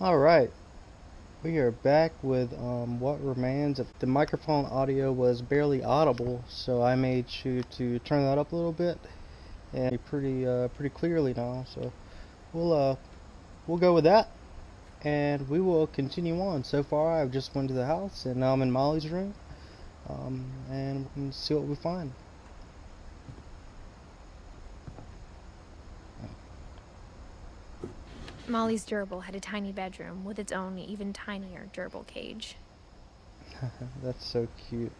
Alright, we are back with what remains of the microphone audio was barely audible, so I made sure to turn that up a little bit and pretty clearly now. So we'll go with that, and we will continue on. So far, I've just went to the house, and now I'm in Molly's room, and we can see what we find. Molly's gerbil had a tiny bedroom with its own even tinier gerbil cage. That's so cute.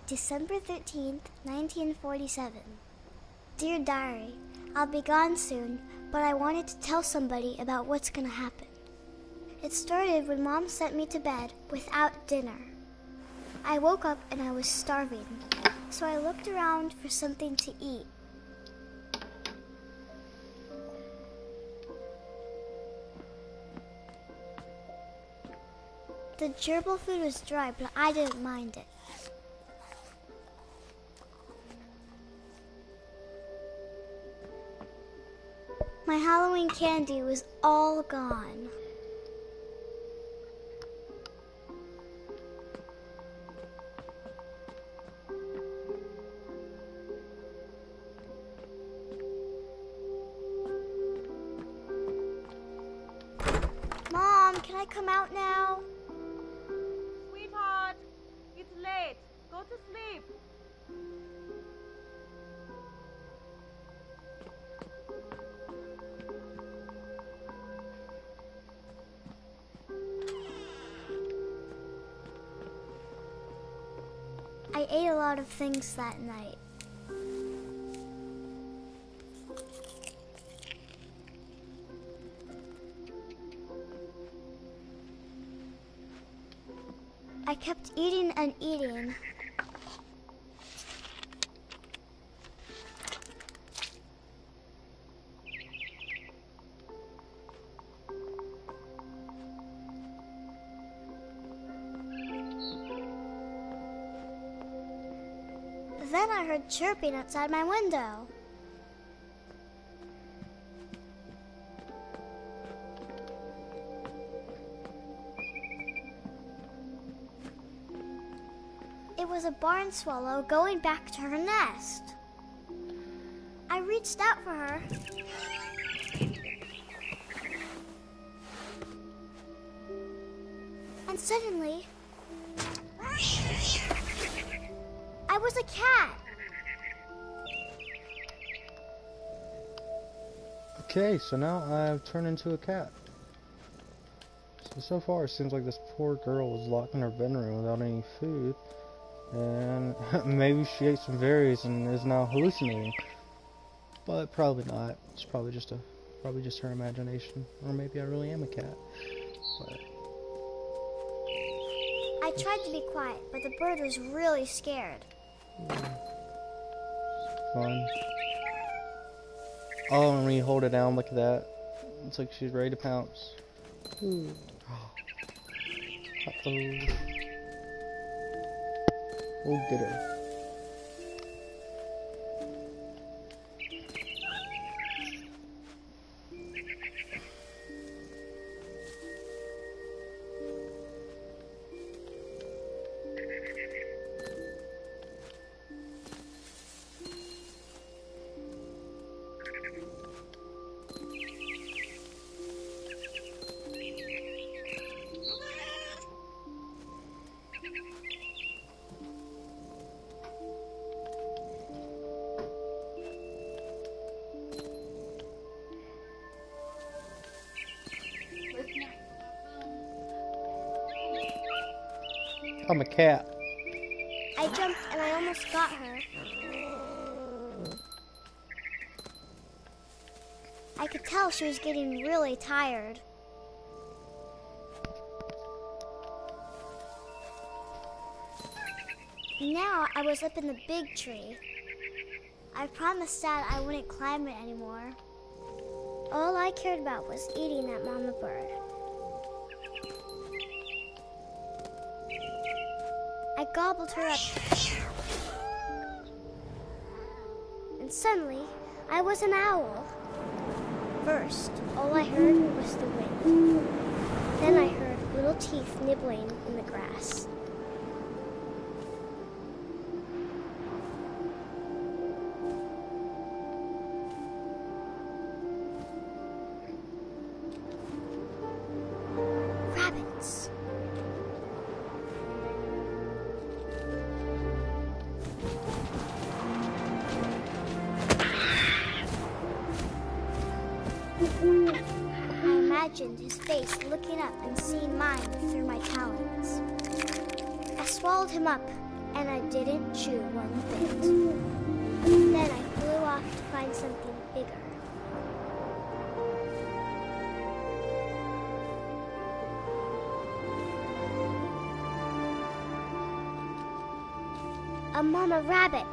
December 13th, 1947. Dear Diary, I'll be gone soon, but I wanted to tell somebody about what's gonna happen. It started when Mom sent me to bed without dinner. I woke up and I was starving, so I looked around for something to eat. The gerbil food was dry, but I didn't mind it. My Halloween candy was all gone. Mom, can I come out now? Sweetheart, it's late. Go to sleep. I ate a lot of things that night. I kept eating and eating. Then I heard chirping outside my window. It was a barn swallow going back to her nest. I reached out for her. And suddenly, I was a cat. Okay, so now I've turned into a cat. So far it seems like this poor girl was locked in her bedroom without any food, and maybe she ate some berries and is now hallucinating. But probably not. It's probably just her imagination, or maybe I really am a cat. But I tried to be quiet, but the bird was really scared. fun. Oh, and when you hold it down, look at that. It's like she's ready to pounce. Ooh. Uh-oh. We'll get her. I'm a cat. I jumped and I almost got her. I could tell she was getting really tired. Now I was up in the big tree. I promised Dad I wouldn't climb it anymore. All I cared about was eating that mama bird. I gobbled her up. And suddenly, I was an owl. First, all I heard was the wind. Then I heard little teeth nibbling in the grass. Rabbits. I imagined his face looking up and seeing mine through my talons. I swallowed him up, and I didn't chew one bit. Then I flew off to find something bigger. A mama rabbit.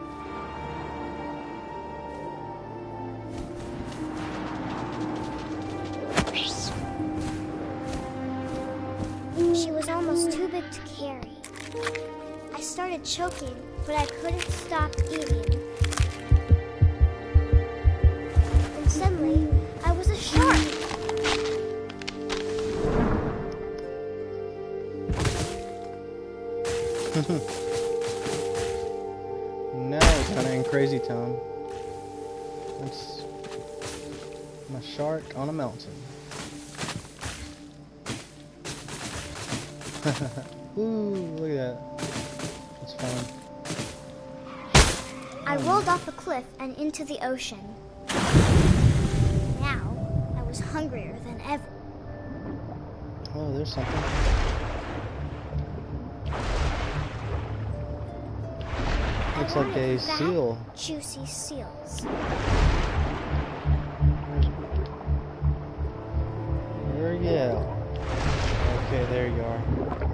She was almost too big to carry. I started choking, but I couldn't stop eating. And suddenly, I was a shark. Now we're kind of in crazy town. It's my shark on a mountain. Ooh, look at that. It's fun. I rolled off a cliff and into the ocean. Now, I was hungrier than ever. Oh, there's something. Looks like a seal. Juicy seals. Where are you at? Okay, there you are.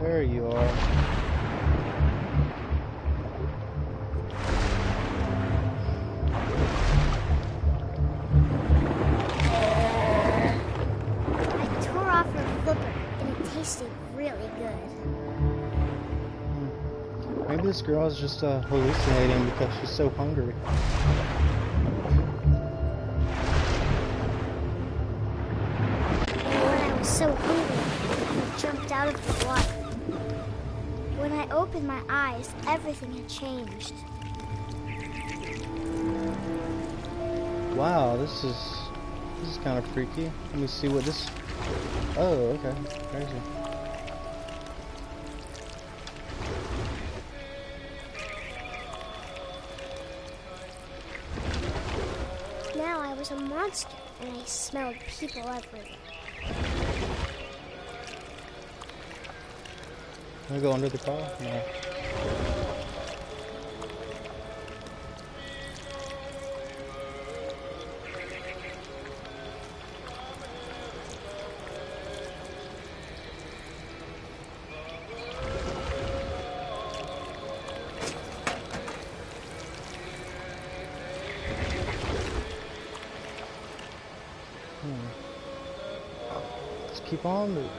There you are. I tore off her flipper, and it tasted really good. Maybe this girl is just hallucinating because she's so hungry. And when I was so hungry, I jumped out of the water. When I opened my eyes, everything had changed. Wow, this is kind of freaky. Let me see what this. Oh, okay, crazy. Now I was a monster, and I smelled people everywhere. Can I go under the car? No. Let's keep on moving.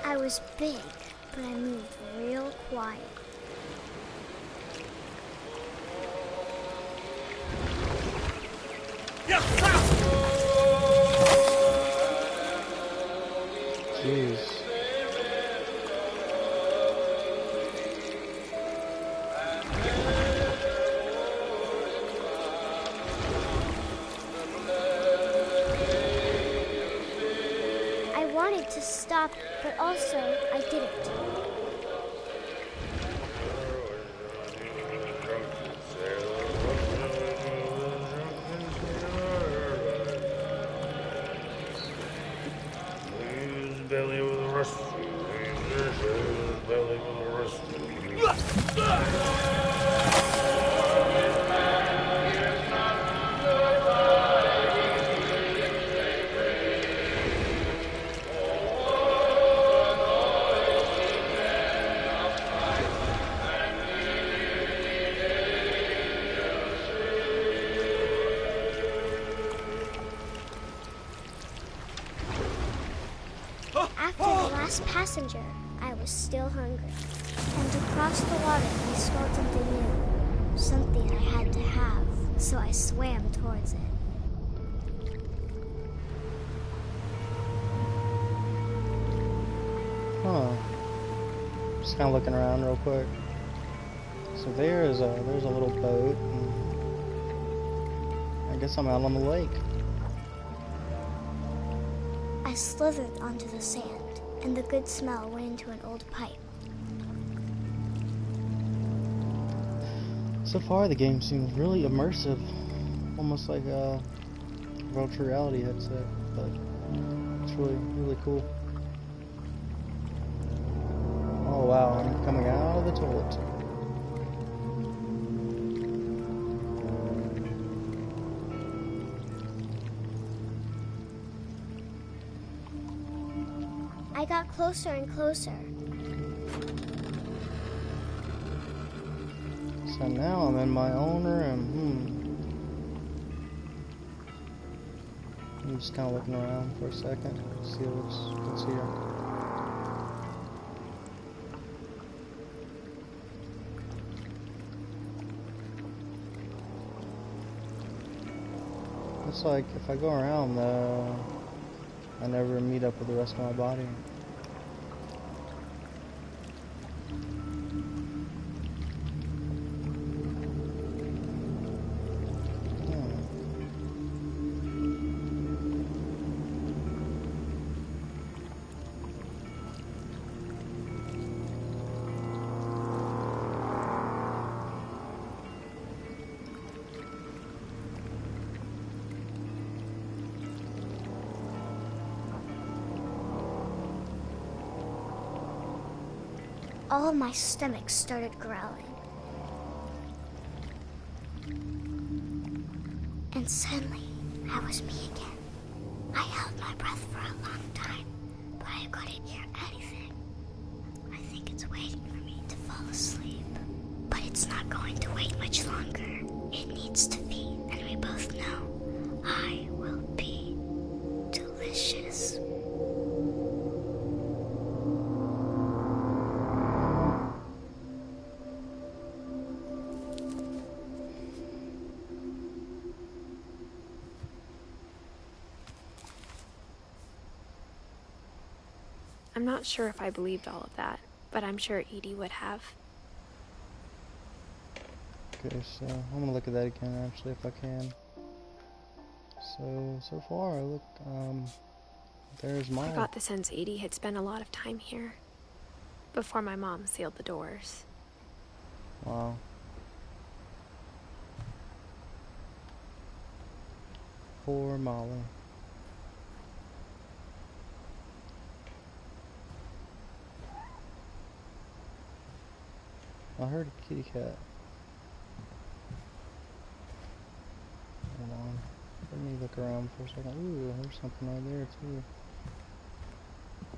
I was big, but I moved real quiet. Jeez. I wanted to stop, but also I didn't. Belly with a rust. Belly with a rust. As passenger, I was still hungry. And to cross the water, we swelled something new. Something I had to have, so I swam towards it. Huh. Just kind of looking around real quick. So there's a little boat. And I guess I'm out on the lake. I slithered onto the sand, and the good smell went into an old pipe. So far, the game seems really immersive, almost like a virtual reality headset, but it's really cool. Oh wow, I'm coming out of the toilet. I got closer and closer. So now I'm in my own room. I'm just kind of looking around for a second, see what's here. Looks like if I go around, I never meet up with the rest of my body. All of my stomach started growling. And suddenly, I was me again. I held my breath for a long time, but I couldn't hear anything. I think it's waiting for me to fall asleep. But it's not going to wait much longer. It needs to be, and we both know I will be delicious. I'm not sure if I believed all of that, but I'm sure Edie would have. Okay, so I'm gonna look at that again actually if I can. So far look, there's Molly. I got the sense Edie had spent a lot of time here before my mom sealed the doors. Wow. Poor Molly. I heard a kitty cat. Hold on. Let me look around for a second. Ooh, there's something right there too.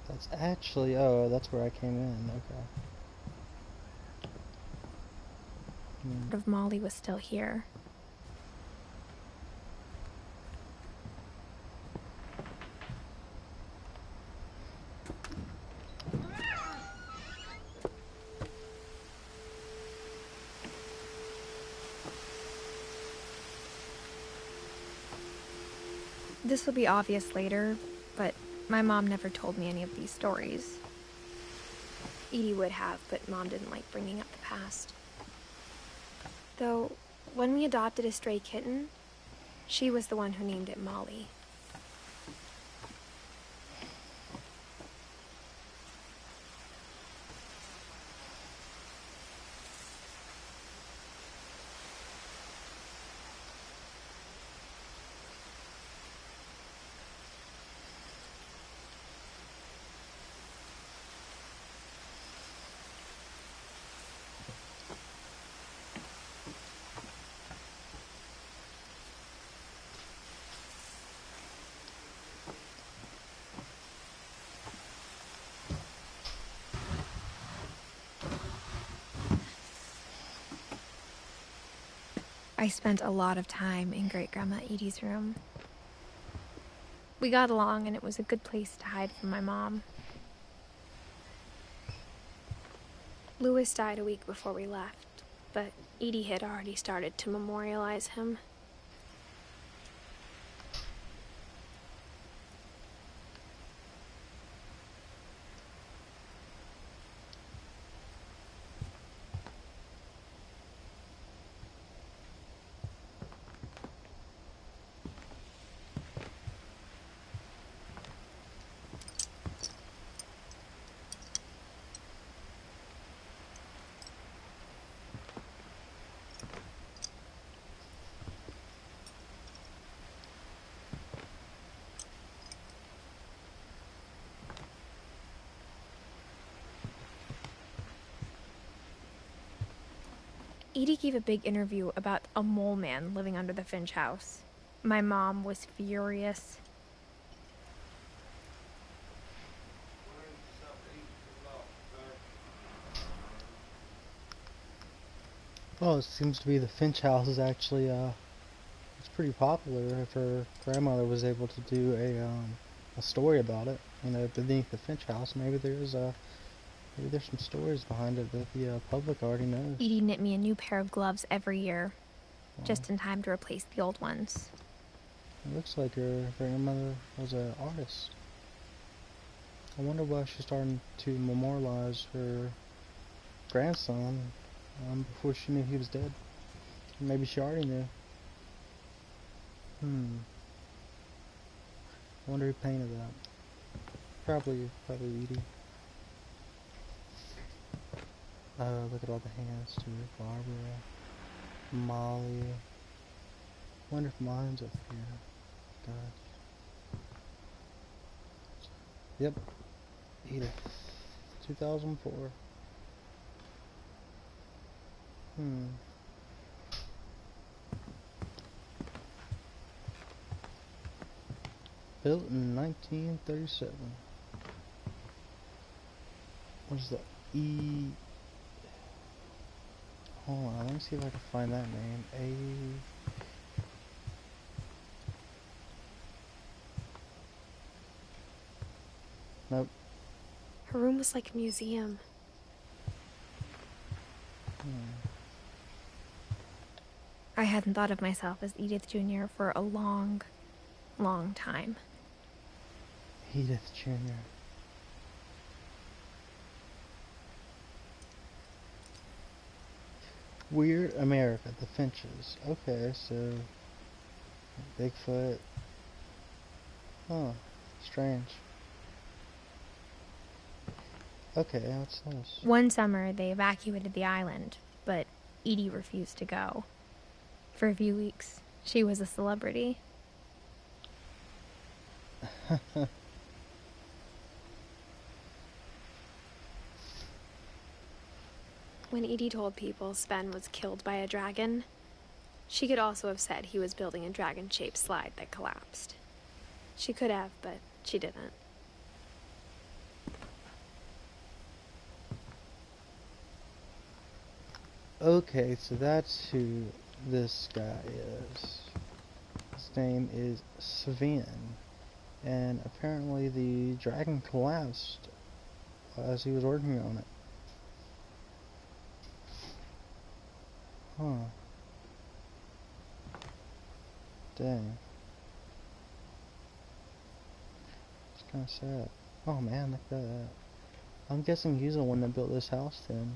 That's actually, oh, that's where I came in. Okay. If Molly was still here. This will be obvious later, but my mom never told me any of these stories. Edie would have, but Mom didn't like bringing up the past. Though, when we adopted a stray kitten, she was the one who named it Molly. I spent a lot of time in Great-Grandma Edie's room. We got along, and it was a good place to hide from my mom. Louis died a week before we left, but Edie had already started to memorialize him. Edie gave a big interview about a mole man living under the Finch house. My mom was furious. Well, it seems to be the Finch house is actually it's pretty popular. If her grandmother was able to do a story about it, you know, beneath the Finch house, maybe there's some stories behind it that the public already knows. Edie knit me a new pair of gloves every year, Wow. just in time to replace the old ones. It looks like her grandmother was an artist. I wonder why she's starting to memorialize her grandson before she knew he was dead. Maybe she already knew. I wonder who painted that. Probably Edie. Look at all the hands too. Barbara, Molly. Wonder if mine's up here. God. Yep. Edith. 2004. Built in 1937. What is that? Hold on, let me see if I can find that name. Nope. Her room was like a museum. I hadn't thought of myself as Edith Jr. for a long, long time. Edith Jr. Weird America, the Finches. Okay, so Bigfoot. Huh, strange. Okay, what's this? One summer, they evacuated the island, but Edie refused to go. For a few weeks, she was a celebrity. When Edie told people Sven was killed by a dragon, she could also have said he was building a dragon-shaped slide that collapsed. She could have, but she didn't. Okay, so that's who this guy is. His name is Sven, and apparently the dragon collapsed as he was working on it. Huh. Dang. It's kind of sad. Oh man, look at that. I'm guessing he's the one that built this house then.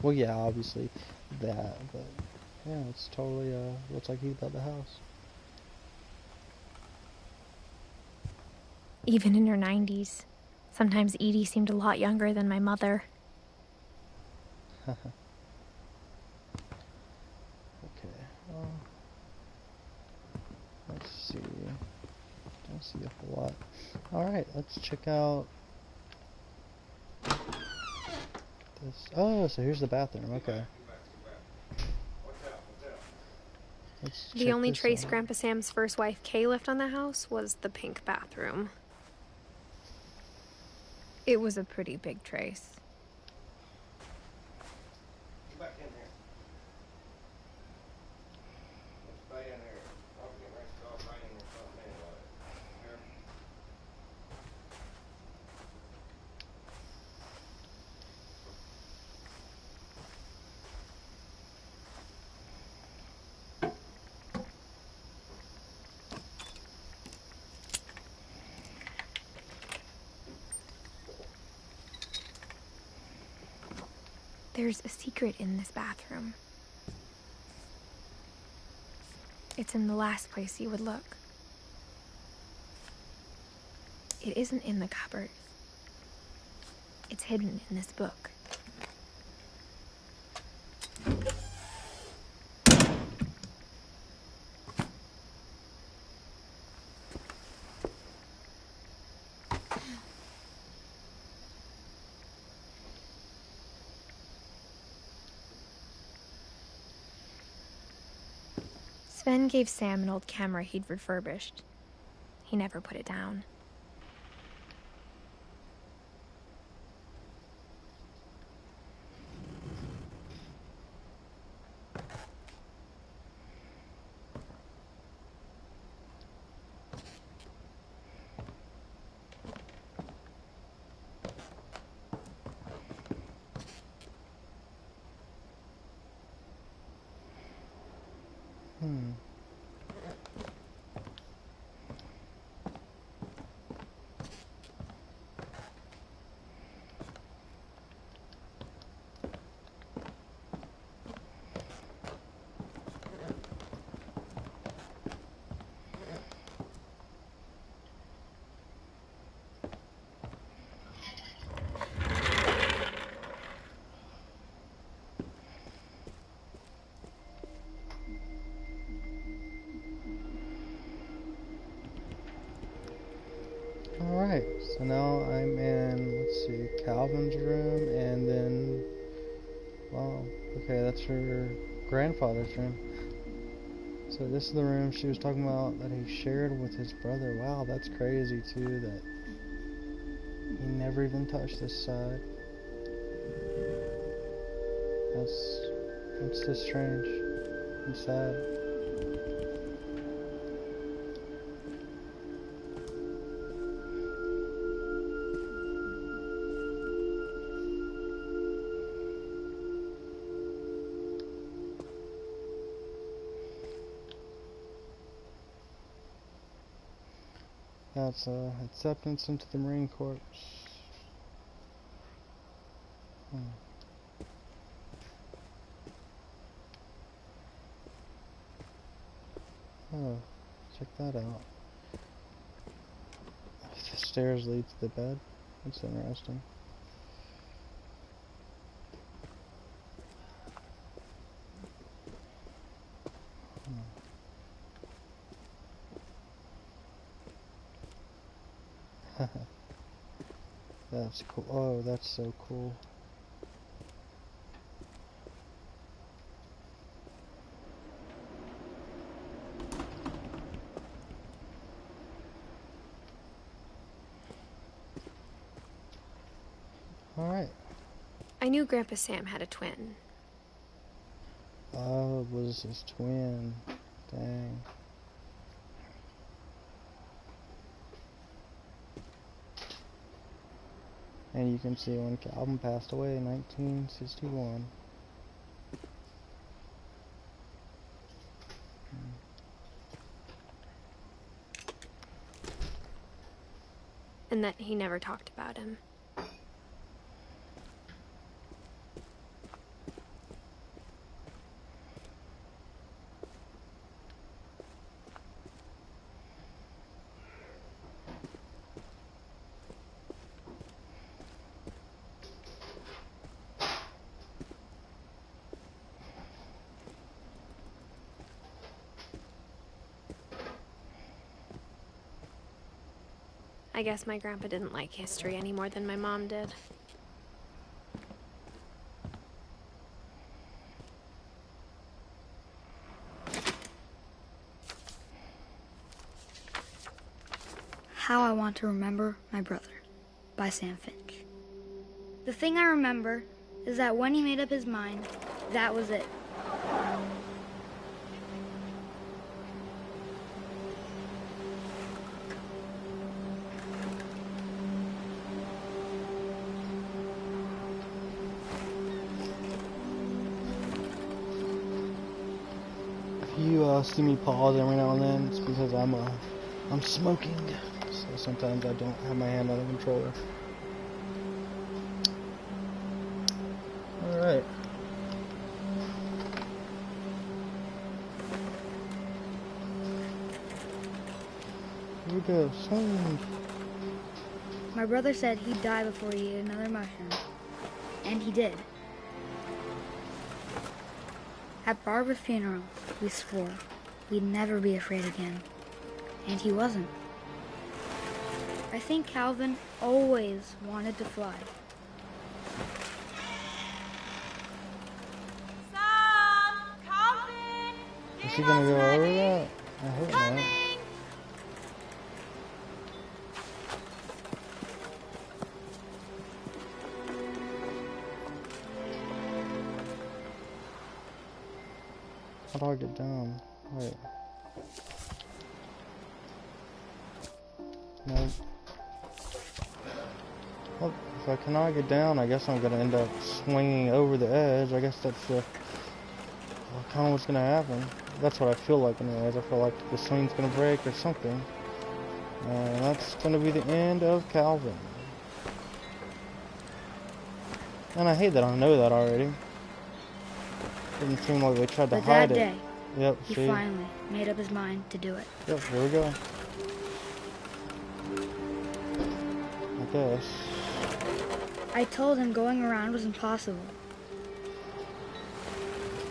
Well, yeah, obviously that, but yeah, it's totally looks like he built the house. Even in her 90s, sometimes Edie seemed a lot younger than my mother. Okay. Let's see. Don't see a whole lot. All right, let's check out this. Oh, so here's the bathroom. Okay. Let's The check only this trace out. Grandpa Sam's first wife Kay left on the house was the pink bathroom. It was a pretty big trace. Get back in here. Let's stay in here. I'll get ready to start raining or something anyway. Here. There's a secret in this bathroom. It's in the last place you would look. It isn't in the cupboard. It's hidden in this book. Sven gave Sam an old camera he'd refurbished. He never put it down. Alright, so now I'm in, let's see, Calvin's room, and then, wow, okay, that's her grandfather's room. So this is the room she was talking about that he shared with his brother. Wow, that's crazy too, that he never even touched this side. That's just strange and sad. That's acceptance into the Marine Corps. Oh, check that out. The stairs lead to the bed. That's interesting. That's cool. Oh, that's so cool. Alright. I knew Grandpa Sam had a twin. Oh, it was his twin. Dang. And you can see when Calvin passed away in 1961. And that he never talked about him. I guess my grandpa didn't like history any more than my mom did. How I Want to Remember My Brother by Sam Finch. The thing I remember is that when he made up his mind, that was it. If you see me pause every now and then, it's because I'm smoking, so sometimes I don't have my hand on the controller. Alright. Here we go. Swing. My brother said he'd die before he ate another mushroom. And he did. At Barbara's funeral, we swore we'd never be afraid again. And he wasn't. I think Calvin always wanted to fly. Sam! Calvin! Is he gonna go over that? I hope not. How do I get down? Wait. No. Well, if I cannot get down, I guess I'm gonna end up swinging over the edge. I guess that's kind of what's gonna happen. That's what I feel like anyways. I feel like the swing's gonna break or something. And that's gonna be the end of Calvin. And I hate that I know that already. Didn't seem like they tried to But hide that it. day, Yep, he see? finally made up his mind to do it. Yep, here we go. I guess. I told him going around was impossible.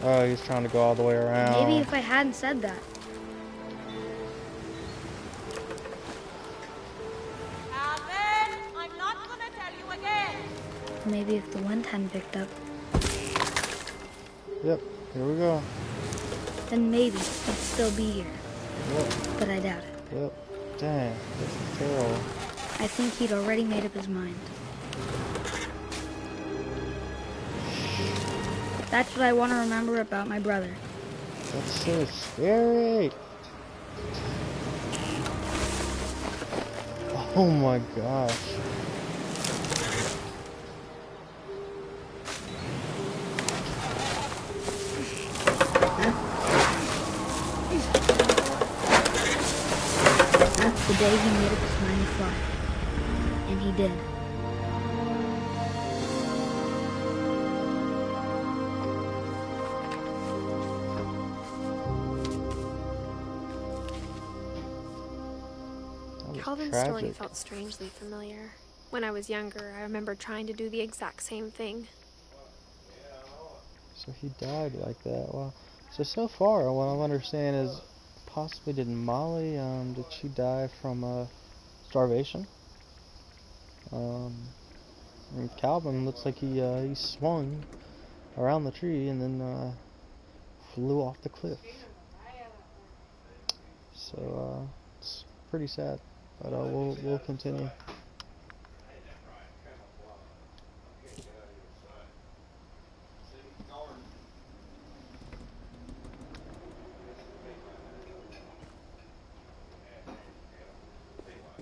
Oh, he's trying to go all the way around. Maybe if I hadn't said that. Calvin! I'm not gonna tell you again! Maybe if the wind hadn't picked up, Yep, here we go. then maybe he'd still be here. Yep, But I doubt it. yep. Dang, this is terrible. I think he'd already made up his mind. That's what I want to remember about my brother. That's so scary. Oh my gosh. The day he made up his mind to fly. And he did. That was Calvin's story tragic. felt strangely familiar. When I was younger, I remember trying to do the exact same thing. So he died like that. Well, so far, what I'm understanding is possibly did Molly, did she die from starvation? And Calvin looks like he swung around the tree and then flew off the cliff. So it's pretty sad, but we'll continue.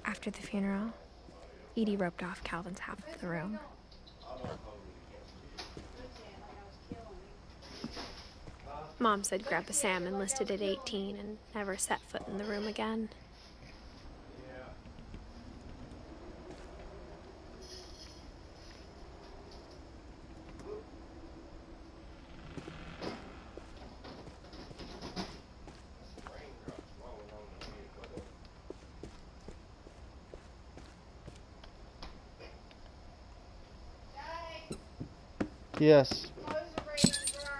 After the funeral, Edie roped off Calvin's half of the room. Mom said Grandpa Sam enlisted at 18 and never set foot in the room again. Yes.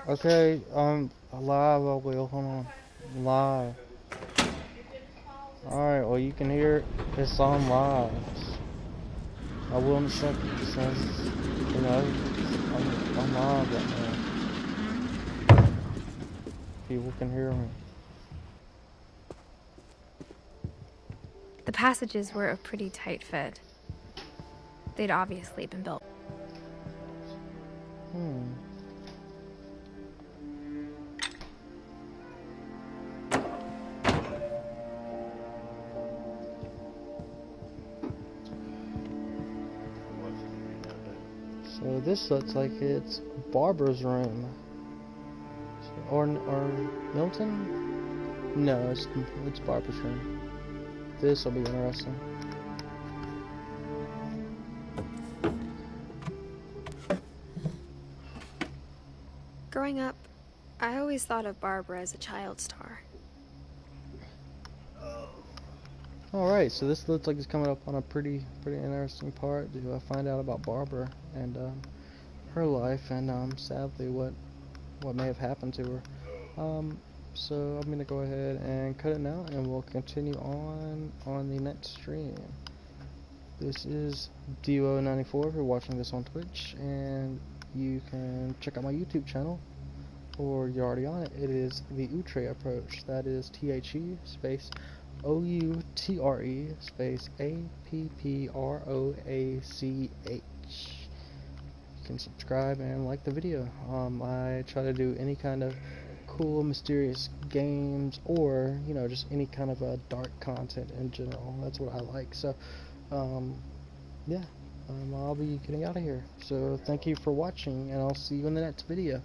Okay, live, I will. Hold on. Live. Alright, well, you can hear it. It's on live. I will in a second. Since, you know, I'm live right now. People can hear me. The passages were a pretty tight fit. They'd obviously been built. So this looks like it's Barbara's room. Or Milton? No, it's Barbara's room. This will be interesting. Growing up, I always thought of Barbara as a child star. Alright, so this looks like it's coming up on a pretty interesting part. Do I find out about Barbara and her life and sadly what may have happened to her. So I'm gonna go ahead and cut it now, and we'll continue on the next stream. This is Duo94 if you're watching this on Twitch, and you can check out my YouTube channel, or you're already on it. It is the Outre approach. That is THE space OUTRE space APPROACH. You can subscribe and like the video. I try to do any kind of cool, mysterious games, or you know, just any kind of dark content in general. That's what I like. So, yeah, I'll be getting out of here. So thank you for watching, and I'll see you in the next video.